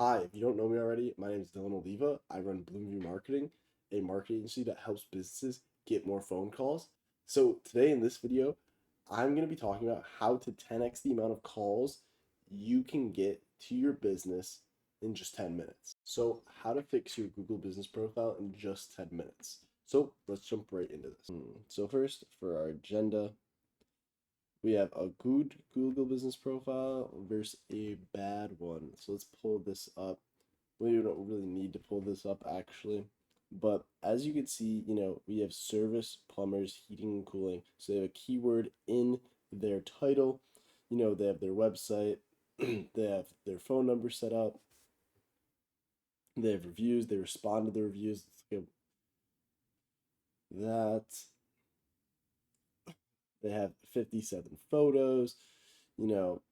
Hi, if you don't know me already, my name is Dylan Oliva. I run Bloomview Marketing, a marketing agency that helps businesses get more phone calls. So today in this video, I'm going to be talking about how to 10x the amount of calls you can get to your business in just 10 minutes. So how to fix your Google business profile in just 10 minutes. So let's jump right into this. So first, for our agenda, we have a good Google business profile versus a bad one. So let's pull this up. We don't really need to pull this up actually. But as you can see, we have service, plumbers, heating and cooling. So they have a keyword in their title. They have their website. They have their phone number set up. They have reviews. They respond to the reviews. Let's get that. They have 57 photos. You know,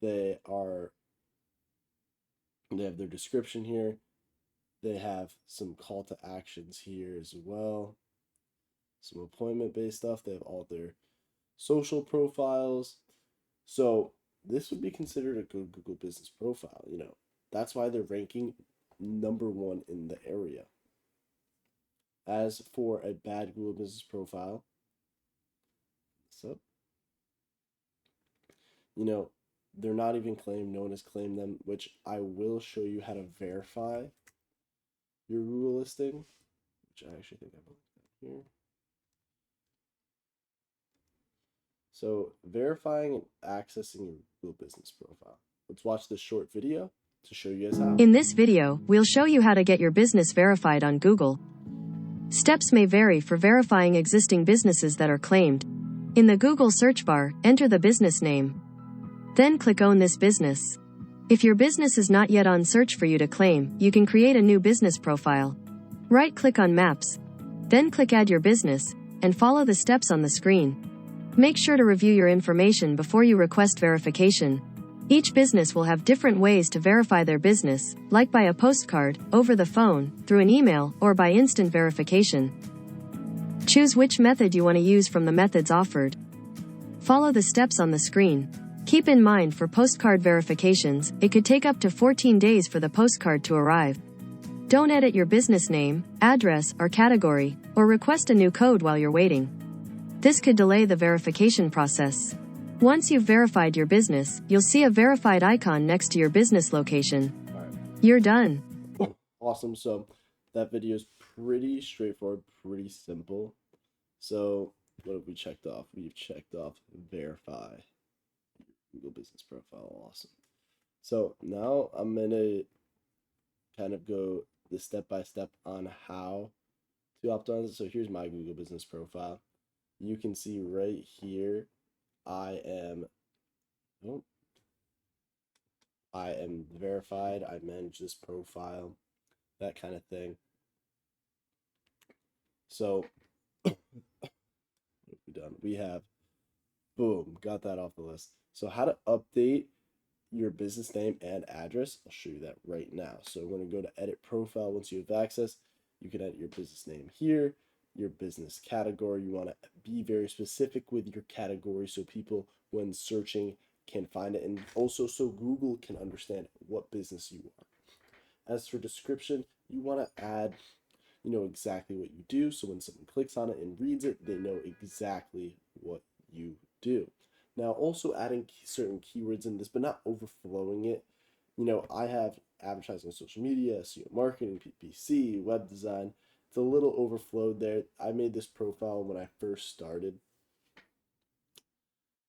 they are They have their description here. They have some call to actions here as well. Some appointment based stuff. They have all their social profiles. So this would be considered a good Google business profile. That's why they're ranking #1 in the area. As for a bad Google business profile, so they're not even claimed. No one has claimed them, which I will show you how to verify your Google listing, which I actually think I have here. So verifying and accessing your Google business profile. Let's watch this short video to show you guys how. In this video, we'll show you how to get your business verified on Google. Steps may vary for verifying existing businesses that are claimed. In the Google search bar, enter the business name. Then click Own this business. If your business is not yet on search for you to claim, you can create a new business profile. Right-click on Maps. Then click Add your business, and follow the steps on the screen. Make sure to review your information before you request verification. Each business will have different ways to verify their business, like by a postcard, over the phone, through an email, or by instant verification. Choose which method you want to use from the methods offered. Follow the steps on the screen. Keep in mind for postcard verifications, it could take up to 14 days for the postcard to arrive. Don't edit your business name, address, or category, or request a new code while you're waiting. This could delay the verification process. Once you've verified your business, you'll see a verified icon next to your business location. All right. You're done. Awesome. So that video is pretty straightforward, pretty simple. So what have we checked off? We've checked off verify Google business profile. Awesome. So now I'm going to kind of go the step-by-step on how to optimize it. So here's my Google business profile. You can see right here, I am verified. I manage this profile, that kind of thing. So what have we done? We have, boom, got that off the list. So how to update your business name and address, I'll show you that right now. So we're going to go to edit profile. Once you have access, you can edit your business name here, your business category. You want to be very specific with your category so people, when searching, can find it, and also so Google can understand what business you are. As for description, you want to add exactly what you do, so when someone clicks on it and reads it, they know exactly what you do. Now, also adding certain keywords in this, but not overflowing it. I have advertising on social media, SEO marketing, PPC, web design. It's a little overflowed there. I made this profile when I first started.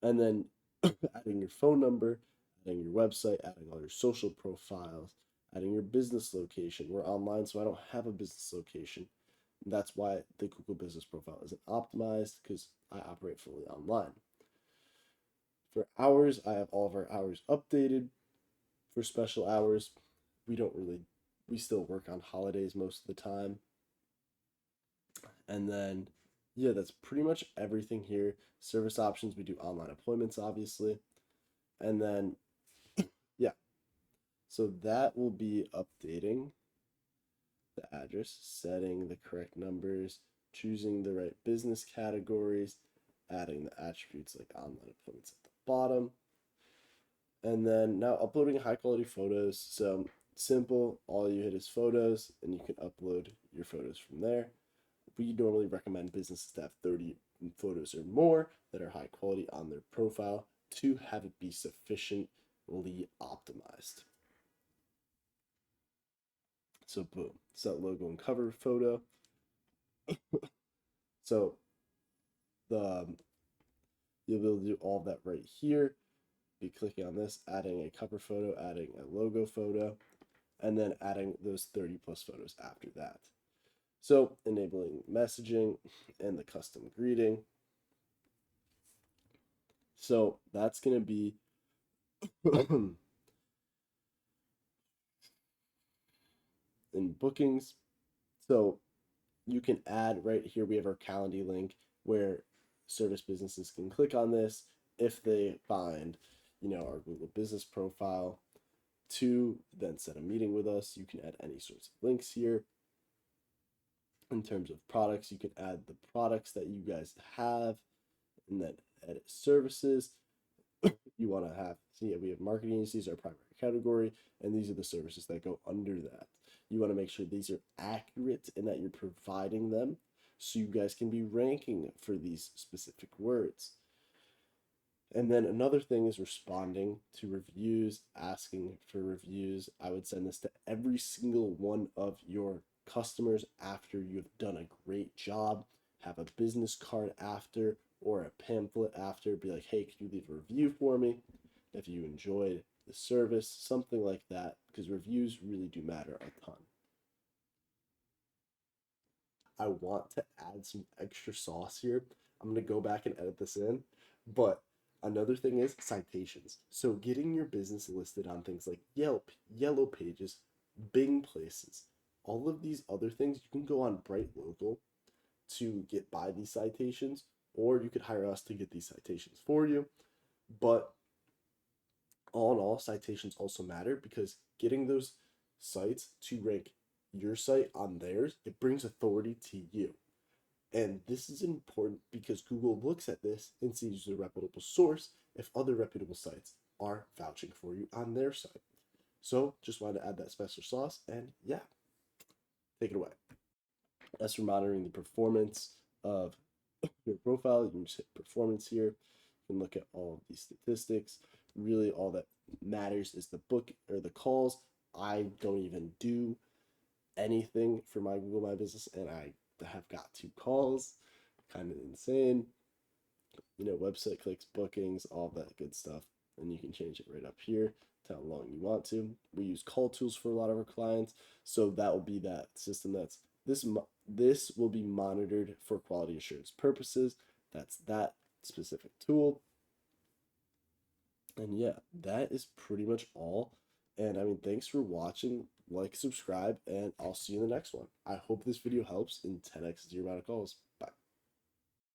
And then adding your phone number, adding your website, adding all your social profiles, adding your business location. We're online, so I don't have a business location. And that's why the Google business profile isn't optimized, because I operate fully online. For hours, I have all of our hours updated. For special hours, we still work on holidays most of the time. And then, yeah, that's pretty much everything here. Service options, we do online appointments, obviously. And then, yeah, so that will be updating the address, setting the correct numbers, choosing the right business categories, adding the attributes like online appointments at the bottom. And then now uploading high quality photos. So simple, all you hit is photos and you can upload your photos from there. We normally recommend businesses to have 30 photos or more that are high quality on their profile to have it be sufficiently optimized. So boom, set logo and cover photo. So the you'll be able to do all of that right here. Be clicking on this, adding a cover photo, adding a logo photo, and then adding those 30 plus photos after that. So enabling messaging and the custom greeting. So that's going to be in bookings. So you can add right here, we have our Calendly link where service businesses can click on this if they find, our Google business profile to then set a meeting with us. You can add any sorts of links here. In terms of products, you can add the products that you guys have and then edit services. You want to have, so yeah, we have marketing agencies, our primary category, and these are the services that go under that. You want to make sure these are accurate and that you're providing them so you guys can be ranking for these specific words. And then another thing is responding to reviews, asking for reviews. I would send this to every single one of your customers after you've done a great job. Have a business card after or a pamphlet after. Be like, hey, can you leave a review for me if you enjoyed the service? Something like that, because reviews really do matter a ton. I want to add some extra sauce here. I'm going to go back and edit this in. But another thing is citations. So getting your business listed on things like Yelp, Yellow Pages, Bing Places, all of these other things, you can go on Bright Local to get by these citations, or you could hire us to get these citations for you. But all in all, citations also matter because getting those sites to rank your site on theirs, it brings authority to you. And this is important because Google looks at this and sees a reputable source if other reputable sites are vouching for you on their site. So just wanted to add that special sauce and yeah, take it away. As for monitoring the performance of your profile, you can just hit performance here. You can look at all of these statistics. Really, all that matters is the book or the calls. I don't even do anything for my Google My Business, and I have got 2 calls. Kind of insane. Website clicks, bookings, all that good stuff. And you can change it right up here to how long you want to. We use call tools for a lot of our clients, so that will be that system. This will be monitored for quality assurance purposes. That's that specific tool. And yeah, that is pretty much all. And I mean, thanks for watching. Like, subscribe, and I'll see you in the next one. I hope this video helps in 10x your amount of calls.